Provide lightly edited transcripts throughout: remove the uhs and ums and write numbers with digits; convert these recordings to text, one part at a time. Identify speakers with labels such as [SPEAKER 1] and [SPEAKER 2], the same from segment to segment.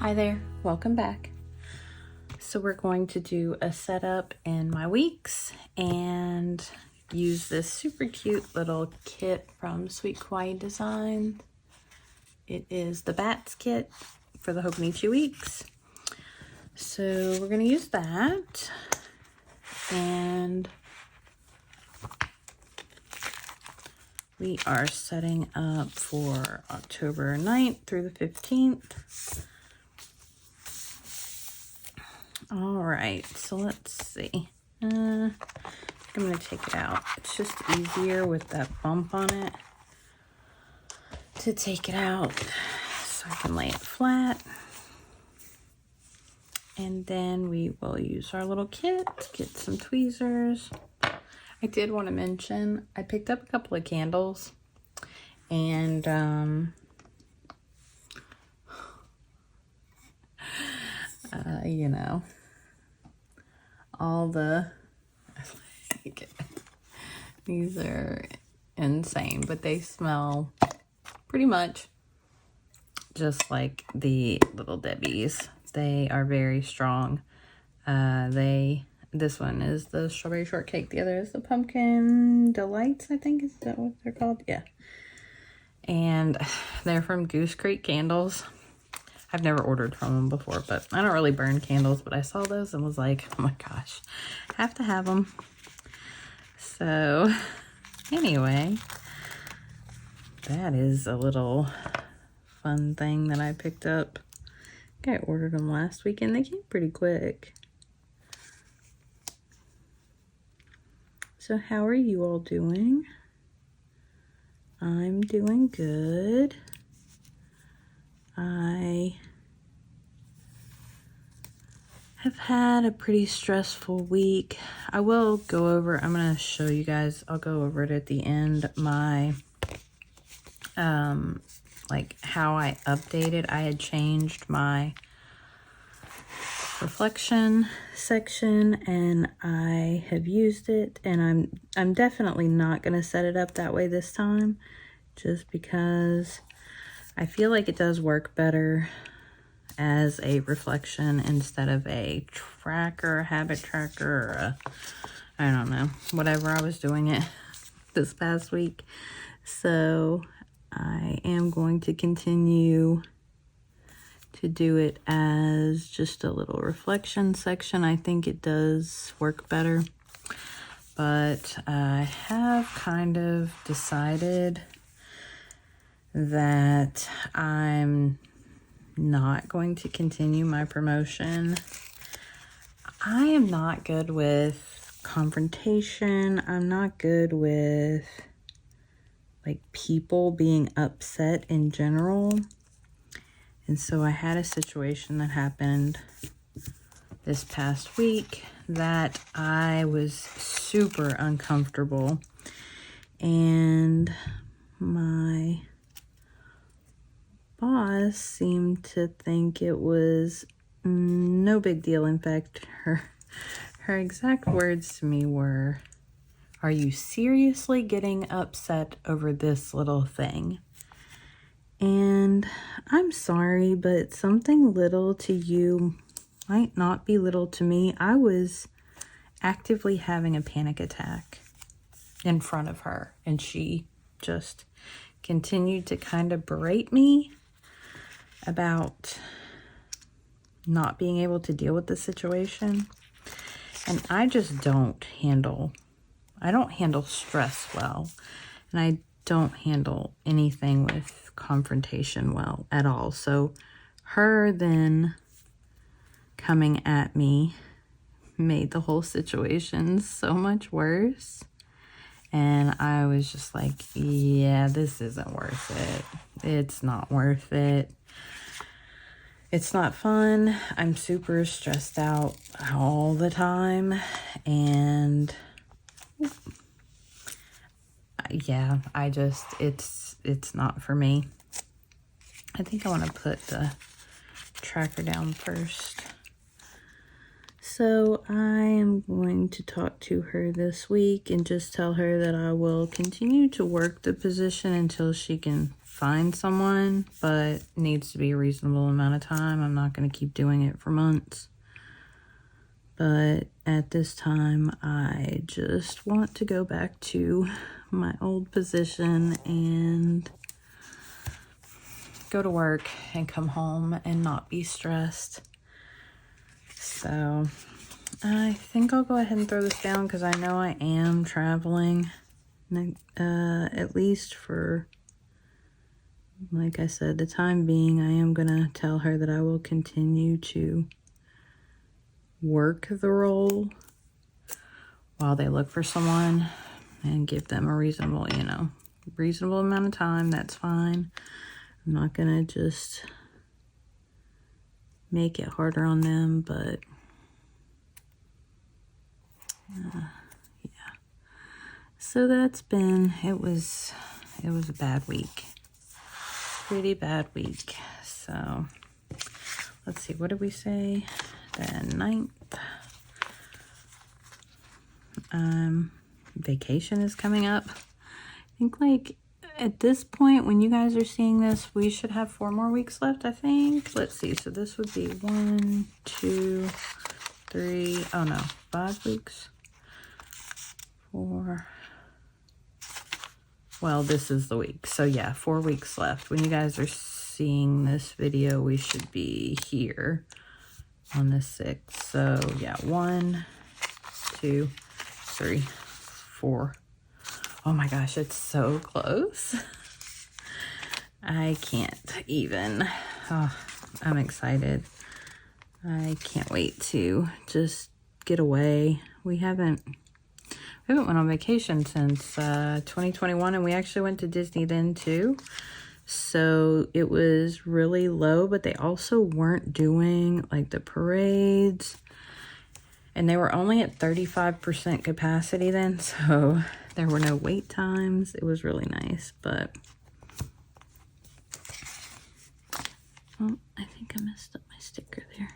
[SPEAKER 1] Hi there, welcome back. So we're going to do a setup in my weeks and use this super cute little kit from Sweet Kawaii Design. It is the Bats kit for the Hobonichi weeks. So we're going to use that, and we are setting up for October 9th through the 15th. All right, so let's see. I'm going to take it out. It's just easier with that bump on it to take it out so I can lay it flat. And then we will use our little kit, get some tweezers. I did want to mention, I picked up a couple of candles, and you know, all the, these are insane, but they smell pretty much just like the Little Debbie's. They are very strong. This one is the strawberry shortcake. The other is the pumpkin delights, I think. Is that what they're called? Yeah. And they're from Goose Creek Candles. I've never ordered from them before, but I don't really burn candles, but I saw those and was like, oh my gosh, have to have them. So anyway, that is a little fun thing that I picked up. I think I ordered them last week and they came pretty quick. So how are you all doing? I'm doing good. I have had a pretty stressful week. I will go over, I'm going to show you guys, I'll go over it at the end, my, like how I updated. I had changed my reflection section and I have used it, and I'm definitely not going to set it up that way this time, just because I feel like it does work better as a reflection instead of a tracker, habit tracker, or I don't know, whatever I was doing it this past week. So I am going to continue to do it as just a little reflection section. I think it does work better, but I have kind of decided that I'm not going to continue my promotion. I am not good with confrontation. I'm not good with like people being upset in general. And so I had a situation that happened this past week that I was super uncomfortable, and my boss seemed to think it was no big deal. In fact, her exact words to me were, "Are you seriously getting upset over this little thing?" And I'm sorry, but something little to you might not be little to me. I was actively having a panic attack in front of her, and she just continued to kind of berate me about not being able to deal with the situation. And I just don't handle stress well, and I don't handle anything with confrontation well at all. So her then coming at me made the whole situation so much worse. And I was just like, yeah, this isn't worth it. It's not worth it. It's not fun. I'm super stressed out all the time. And yeah, it's not for me. I think I want to put the tracker down first. So I am going to talk to her this week and just tell her that I will continue to work the position until she can find someone, but it needs to be a reasonable amount of time. I'm not going to keep doing it for months. But at this time, I just want to go back to my old position and go to work and come home and not be stressed. So I think I'll go ahead and throw this down because I know I am traveling, at least for, like I said, the time being. I am going to tell her that I will continue to work the role while they look for someone and give them a reasonable, reasonable amount of time. That's fine. I'm not going to just make it harder on them, but yeah. So that's been, it was a bad week. Pretty bad week. So let's see, what did we say? The 9th. Vacation is coming up. I think like at this point when you guys are seeing this, we should have 4 more weeks left, I think. Let's see. So this would be 1, 2, 3, oh no, 5 weeks. 4. Well, this is the week. So yeah, 4 weeks left. When you guys are seeing this video, we should be here on the 6th. So yeah, 1, 2, 3, 4. Oh my gosh, it's so close. I can't even. Oh, I'm excited. I can't wait to just get away. We haven't went on vacation since 2021, and we actually went to Disney then too. So it was really low, but they also weren't doing like the parades, and they were only at 35% capacity then, so there were no wait times. It was really nice, but oh, I think I messed up my sticker there.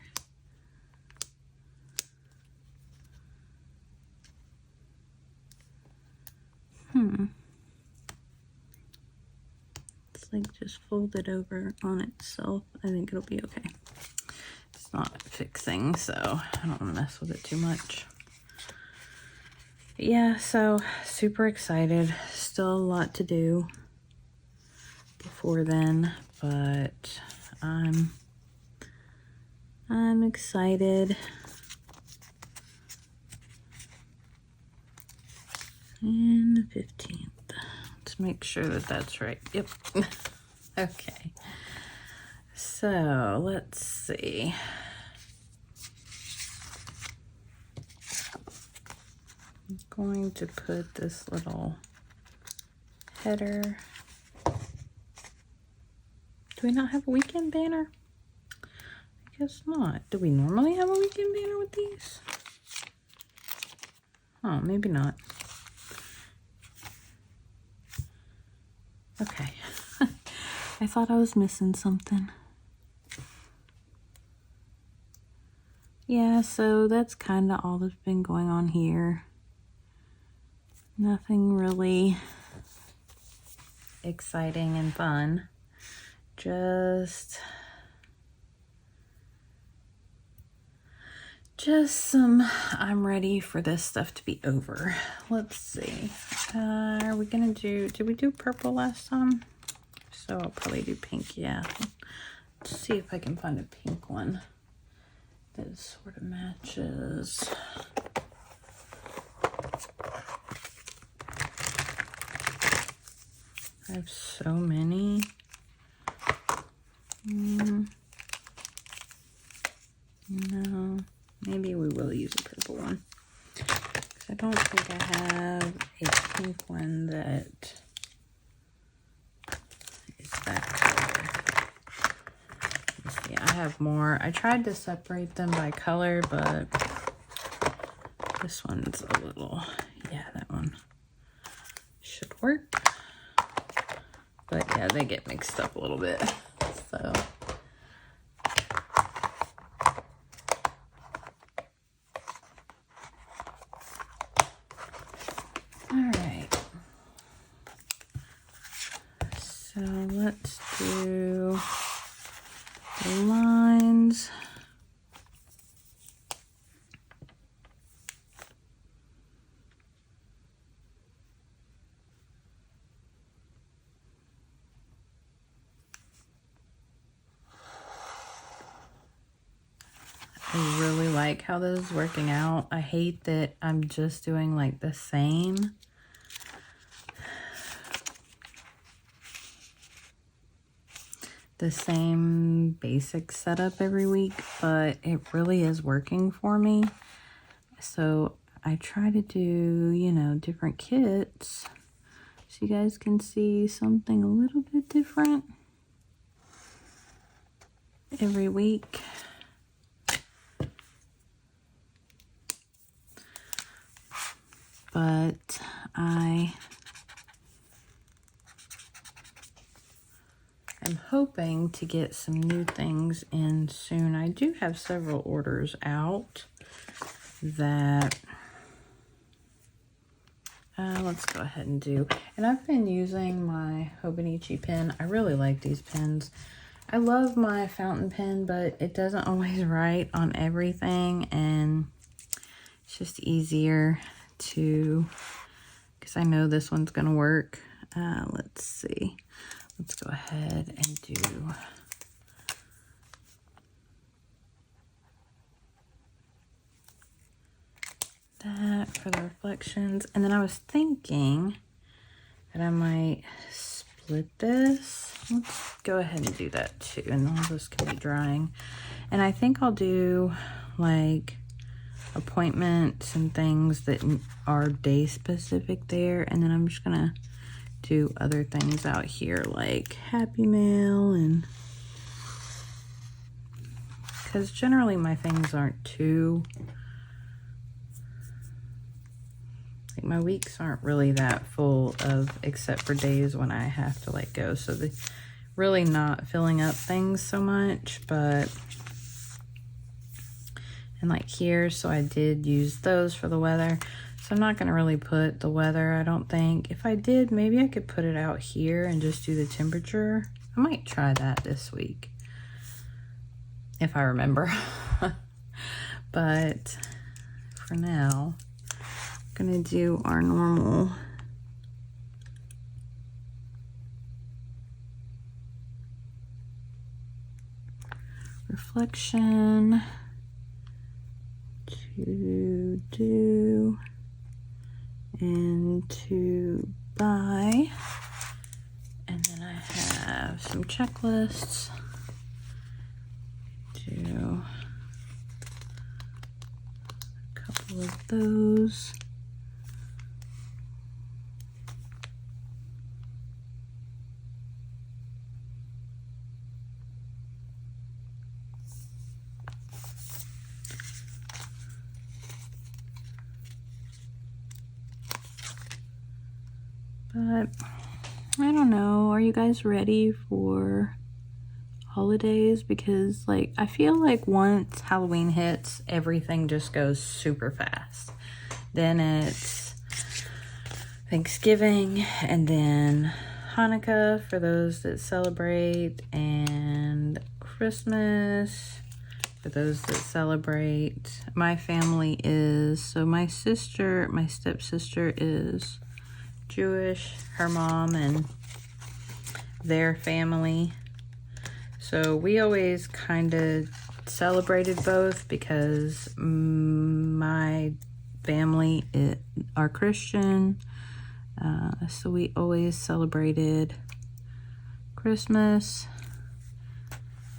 [SPEAKER 1] It's like just folded over on itself. I think it'll be okay. It's not fixing, so I don't want to mess with it too much. But yeah, so super excited. Still a lot to do before then, but I'm excited. And the 15th. Let's make sure that that's right. Yep. Okay. So let's see. I'm going to put this little header. Do we not have a weekend banner? I guess not. Do we normally have a weekend banner with these? Oh, maybe not. Okay. I thought I was missing something. Yeah, so that's kind of all that's been going on here. Nothing really exciting and fun. Just some, I'm ready for this stuff to be over. Let's see. Are we gonna did we do purple last time? So I'll probably do pink, yeah. Let's see if I can find a pink one that sort of matches. I have so many. No, maybe we will use a purple one. I don't think I have a pink one that is that color. Let's see, I have more. I tried to separate them by color, but this one's a little, yeah, that one should work. But yeah, they get mixed up a little bit, so. So let's do the lines. I really like how this is working out. I hate that I'm just doing like the same. Basic setup every week, but it really is working for me. So I try to do, you know, different kits so you guys can see something a little bit different every week. But I'm hoping to get some new things in soon. I do have several orders out that let's go ahead and do. And I've been using my Hobonichi pen. I really like these pens. I love my fountain pen, but it doesn't always write on everything, and it's just easier to, because I know this one's gonna work. Let's see. Let's go ahead and do that for the reflections. And then I was thinking that I might split this. Let's go ahead and do that too, and all this can be drying. And I think I'll do like appointments and things that are day specific there, and then I'm just gonna do other things out here like Happy Mail, and because generally my things aren't too, like my weeks aren't really that full of, except for days when I have to like go, so the really not filling up things so much. But and like here, so I did use those for the weather, so I'm not going to really put the weather, I don't think. If I did, maybe I could put it out here and just do the temperature. I might try that this week if I remember. But for now, I'm going to do our normal reflection to do and to buy, and then I have some checklists. Do a couple of those. But I don't know, are you guys ready for holidays? Because like I feel like once Halloween hits, everything just goes super fast. Then it's Thanksgiving, and then Hanukkah for those that celebrate, and Christmas for those that celebrate. My family is, so my stepsister is Jewish, her mom and their family. So we always kind of celebrated both because my family are Christian. So we always celebrated Christmas.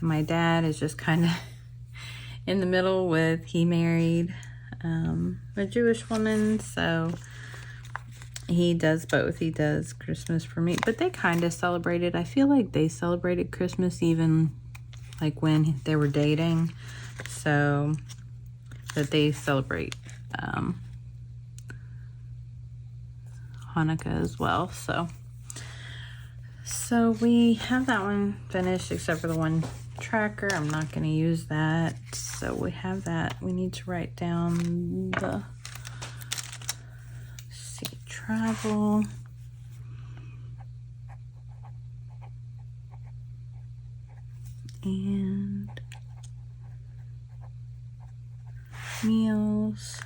[SPEAKER 1] And my dad is just kind of in the middle with, he married a Jewish woman, so he does both. He does Christmas for me, but they kind of celebrated. I feel like they celebrated Christmas even like when they were dating, so that they celebrate Hanukkah as well. So we have that one finished, except for the one tracker. I'm not going to use that. So we have that. We need to write down the travel. and meals.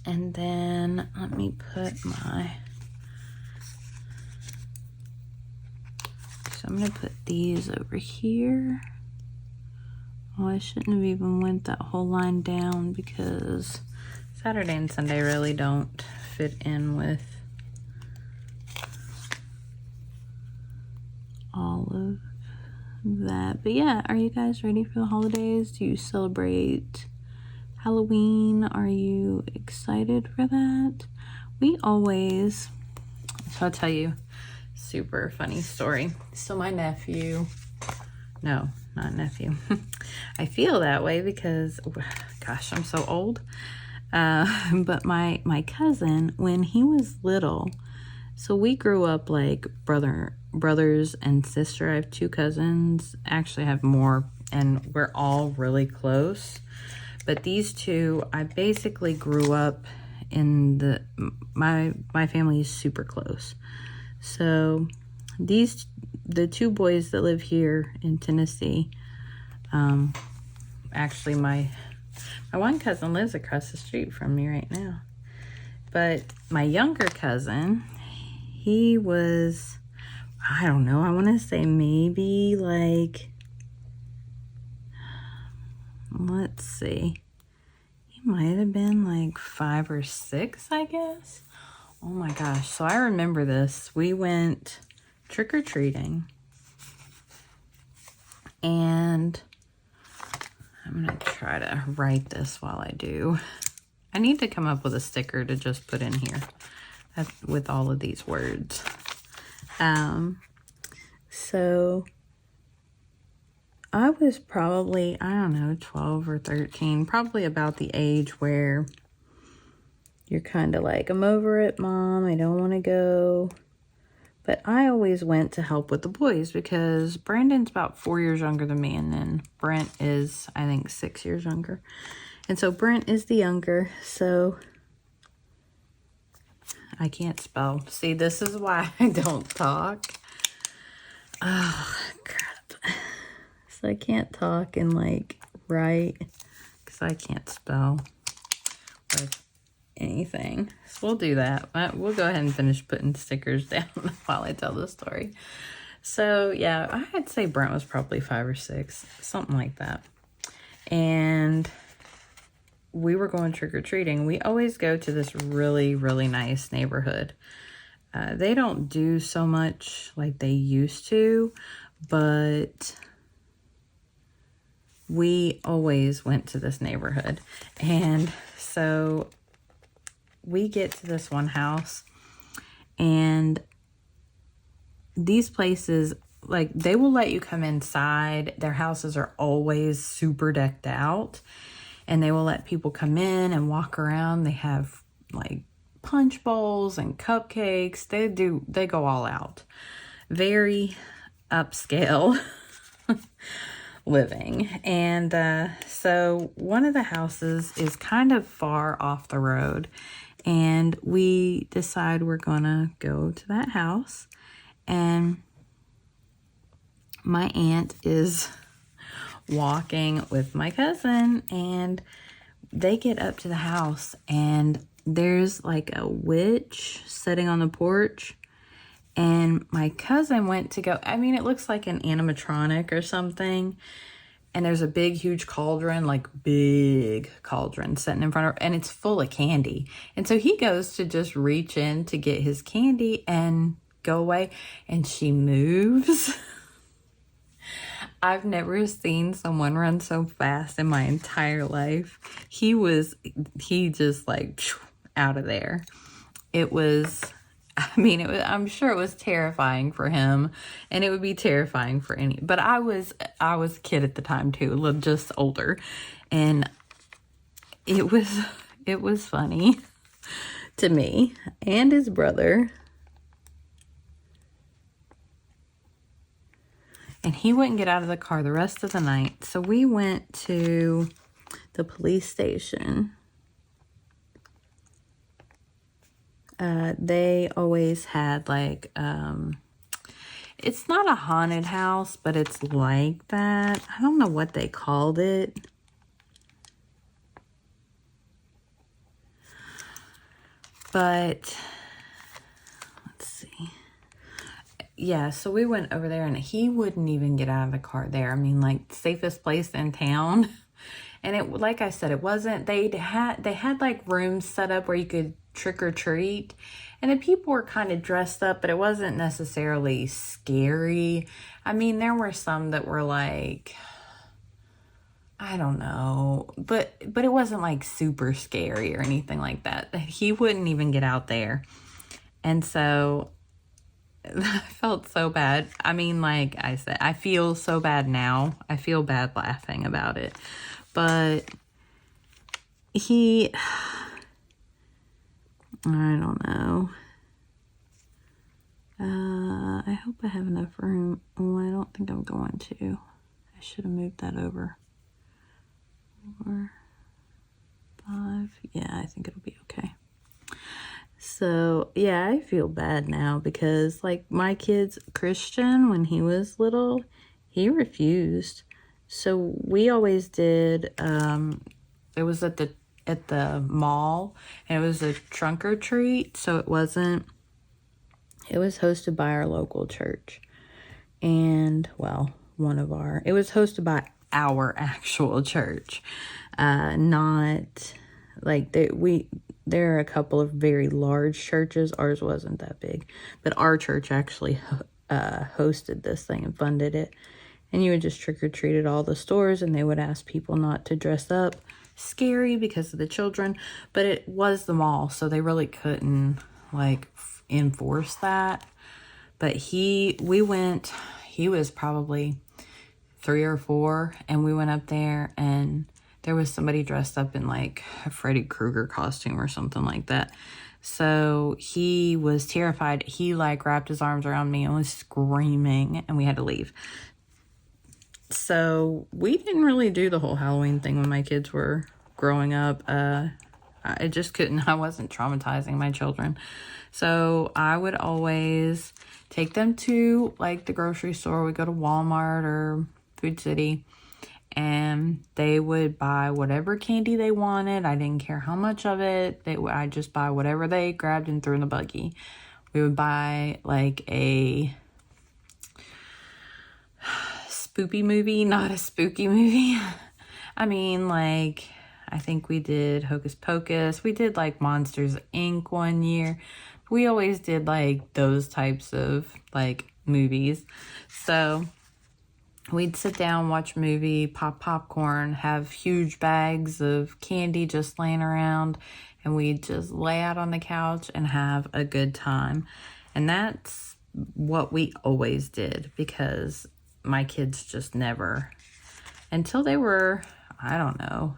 [SPEAKER 1] And then let me put my, so I'm going to put these over here. Oh, I shouldn't have even went that whole line down because Saturday and Sunday really don't fit in with all of that. But yeah, are you guys ready for the holidays? Do you celebrate Halloween? Are you excited for that? We always, so I'll tell you, super funny story. So my nephew, no, not nephew. I feel that way because, gosh, I'm so old. But my cousin, when he was little, so we grew up like brothers and sister. I have 2 cousins. Actually, I have more, and we're all really close. But these 2, I basically grew up in my family is super close. So the 2 boys that live here in Tennessee, actually my one cousin lives across the street from me right now. But my younger cousin, he was, I don't know, I want to say maybe like, let's see, he might have been like 5 or 6, I guess. Oh my gosh. So I remember this. We went trick-or-treating, and I'm going to try to write this while I do. I need to come up with a sticker to just put in here with all of these words. So I was probably, I don't know, 12 or 13, probably about the age where you're kind of like, I'm over it, Mom, I don't want to go. But I always went to help with the boys because Brandon's about 4 years younger than me, and then Brent is, I think, 6 years younger. And so Brent is the younger, so I can't spell. See, this is why I don't talk. Oh, crap. So I can't talk and, like, write because I can't spell with anything. So we'll do that. We'll go ahead and finish putting stickers down while I tell the story. So, yeah, I'd say Brent was probably 5 or 6, something like that. And we were going trick-or-treating. We always go to this really, really nice neighborhood. They don't do so much like they used to, but we always went to this neighborhood. And so we get to this one house, and these places, like, they will let you come inside. Their houses are always super decked out, and they will let people come in and walk around. They have like punch bowls and cupcakes. They go all out. Very upscale living. And so one of the houses is kind of far off the road, and we decide we're gonna go to that house. And my aunt is walking with my cousin, and they get up to the house, and there's like a witch sitting on the porch. And my cousin went to go, I mean, it looks like an animatronic or something. And there's a big, huge cauldron, like big cauldron sitting in front of her, and it's full of candy. And so he goes to just reach in to get his candy and go away, and she moves. I've never seen someone run so fast in my entire life. He just like out of there. It was, I'm sure it was terrifying for him, and it would be terrifying for but I was a kid at the time too, just older. And it was funny to me and his brother. And he wouldn't get out of the car the rest of the night. So we went to the police station. They always had like, It's not a haunted house, but it's like that. I don't know what they called it. But let's see. Yeah, so we went over there and he wouldn't even get out of the car there. I mean, like, safest place in town. And it, like I said, it wasn't, they had like rooms set up where you could trick or treat. And the people were kind of dressed up, but it wasn't necessarily scary. I mean, there were some that were like, I don't know, but it wasn't like super scary or anything like that. He wouldn't even get out there. And so I felt so bad. I mean, like I said, I feel so bad now. I feel bad laughing about it. But I don't know. I hope I have enough room. Oh, I don't think I'm going to. I should have moved that over. 4, 5. Yeah, I think it'll be okay. So, yeah, I feel bad now because, like, my kid's Christian, when he was little, he refused. So we always did, it was at the mall, and it was a trunk or treat. So it was hosted by our local church. And, well, it was hosted by our actual church. Not, like, there are a couple of very large churches. Ours wasn't that big. But our church actually hosted this thing and funded it. And you would just trick-or-treat at all the stores, and they would ask people not to dress up scary because of the children. But it was the mall, so they really couldn't, like, enforce that. But he was probably 3 or 4, and we went up there, and there was somebody dressed up in, like, a Freddy Krueger costume or something like that. So he was terrified. He, like, wrapped his arms around me and was screaming, and we had to leave. So we didn't really do the whole Halloween thing when my kids were growing up. I just couldn't. I wasn't traumatizing my children. So I would always take them to, like, the grocery store. We'd go to Walmart or Food City, and they would buy whatever candy they wanted. I didn't care how much of it. I'd just buy whatever they grabbed and threw in the buggy. We would buy, like, a spoopy movie, not a spooky movie. I mean, like, I think we did Hocus Pocus. We did, like, Monsters, Inc. one year. We always did, like, those types of, like, movies. So we'd sit down, watch a movie, pop popcorn, have huge bags of candy just laying around, and we'd just lay out on the couch and have a good time. And that's what we always did, because my kids just never, until they were, I don't know,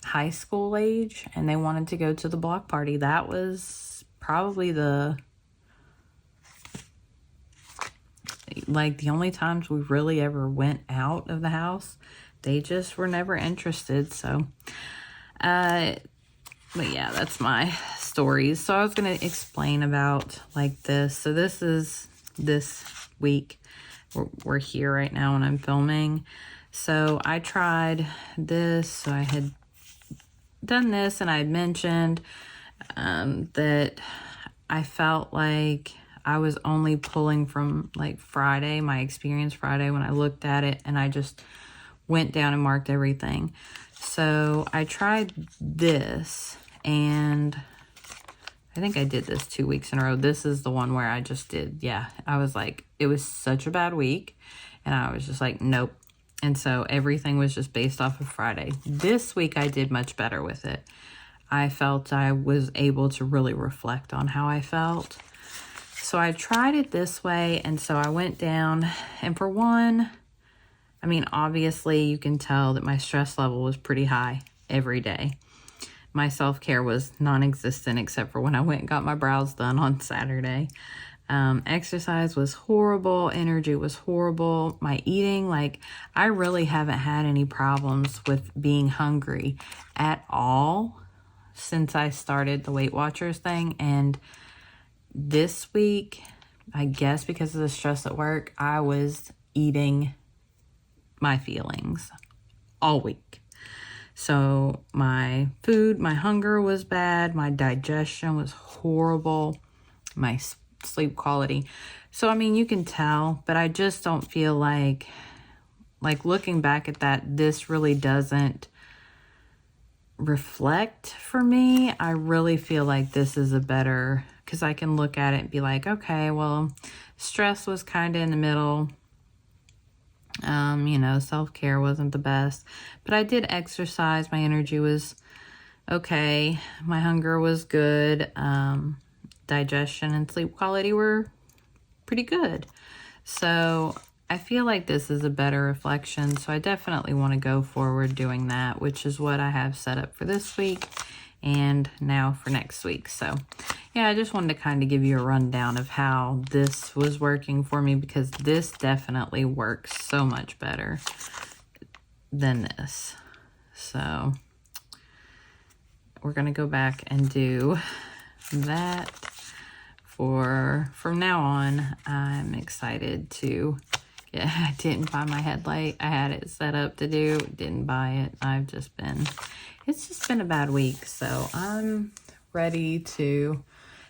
[SPEAKER 1] high school age, and they wanted to go to the block party. That was probably the only times we really ever went out of the house. They just were never interested. So, but yeah, that's my stories. So I was going to explain about, like, this. So this is this week. We're here right now when I'm filming. So I tried this. So I had done this, and I had mentioned that I felt like I was only pulling from, like, Friday, my experience Friday, when I looked at it, and I just went down and marked everything. So I tried this, and I think I did this 2 weeks in a row. This is the one where I just did, yeah. I was like, it was such a bad week, and I was just like, nope. And so everything was just based off of Friday. This week I did much better with it. I felt I was able to really reflect on how I felt. So I tried it this way, and so I went down, and for one, I mean, obviously you can tell that my stress level was pretty high every day. My self-care was non-existent except for when I went and got my brows done on Saturday. Exercise was horrible. Energy was horrible. My eating, like, I really haven't had any problems with being hungry at all since I started the Weight Watchers thing. And this week, I guess because of the stress at work, I was eating my feelings all week. So my food, my hunger was bad. My digestion was horrible. My sleep quality. So, I mean, you can tell, but I just don't feel like looking back at that, this really doesn't reflect for me. I really feel like this is a better, because I can look at it and be like, okay, well, stress was kind of in the middle. You know, self-care wasn't the best, but I did exercise. My energy was okay. My hunger was good. Digestion and sleep quality were pretty good. So I feel like this is a better reflection. So I definitely want to go forward doing that, which is what I have set up for this week and now for next week. So yeah, I just wanted to kind of give you a rundown of how this was working for me, because this definitely works so much better than this. So we're going to go back and do that from now on. I'm excited to I didn't buy my headlight. I had it set up to do, didn't buy it. It's just been a bad week. So I'm ready to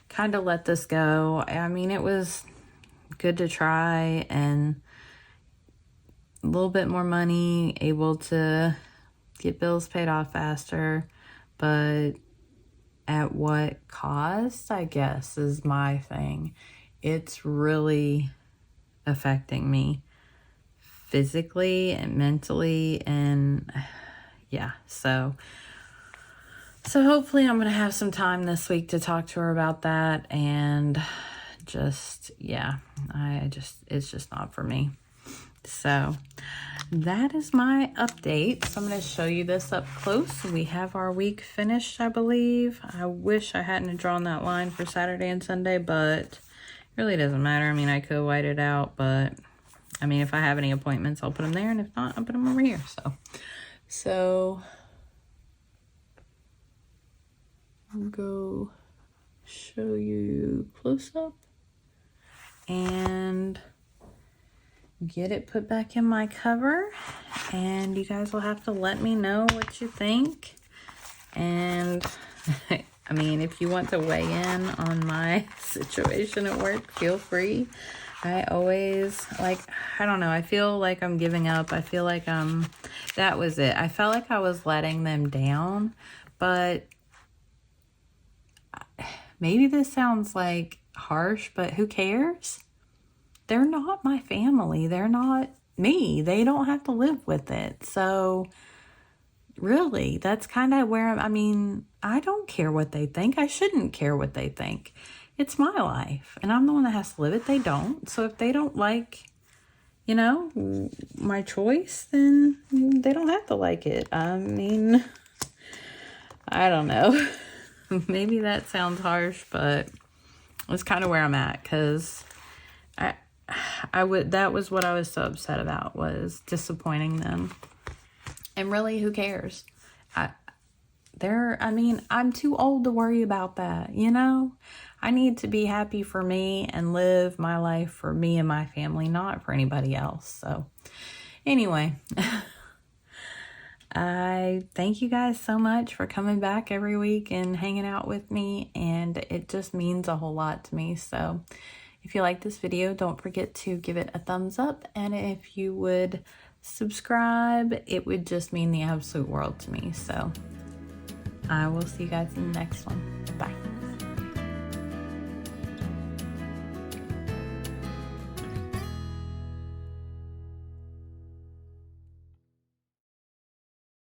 [SPEAKER 1] kind of let this go. I mean, it was good to try, and a little bit more money, able to get bills paid off faster, but at what cost, I guess, is my thing. It's really affecting me physically and mentally, and yeah, so hopefully I'm gonna have some time this week to talk to her about that, and just, yeah, it's just not for me. So that is my update. So I'm going to show you this up close. We have our week finished, I believe. I wish I hadn't drawn that line for Saturday and Sunday, but it really doesn't matter. I mean, I could white it out, but I mean, if I have any appointments, I'll put them there, and if not, I'll put them over here. So I'll go show you close up and get it put back in my cover, and you guys will have to let me know what you think. And I mean, if you want to weigh in on my situation at work, feel free. I always, I don't know, I feel like I'm giving up. I feel like that was it. I felt like I was letting them down, but maybe this sounds like harsh, but who cares? They're not my family. They're not me. They don't have to live with it. So really, that's kind of where I mean, I don't care what they think. I shouldn't care what they think. It's my life, and I'm the one that has to live it. They don't. So if they don't like, you know, my choice, then they don't have to like it. I mean, I don't know. Maybe that sounds harsh, but it's kind of where I'm at, because that was what I was so upset about, was disappointing them. And really, who cares? I mean, I'm too old to worry about that, you know? I need to be happy for me and live my life for me and my family, not for anybody else. So anyway, I thank you guys so much for coming back every week and hanging out with me, and it just means a whole lot to me. So if you like this video, don't forget to give it a thumbs up, and if you would subscribe, it would just mean the absolute world to me. So I will see you guys in the next one. Bye.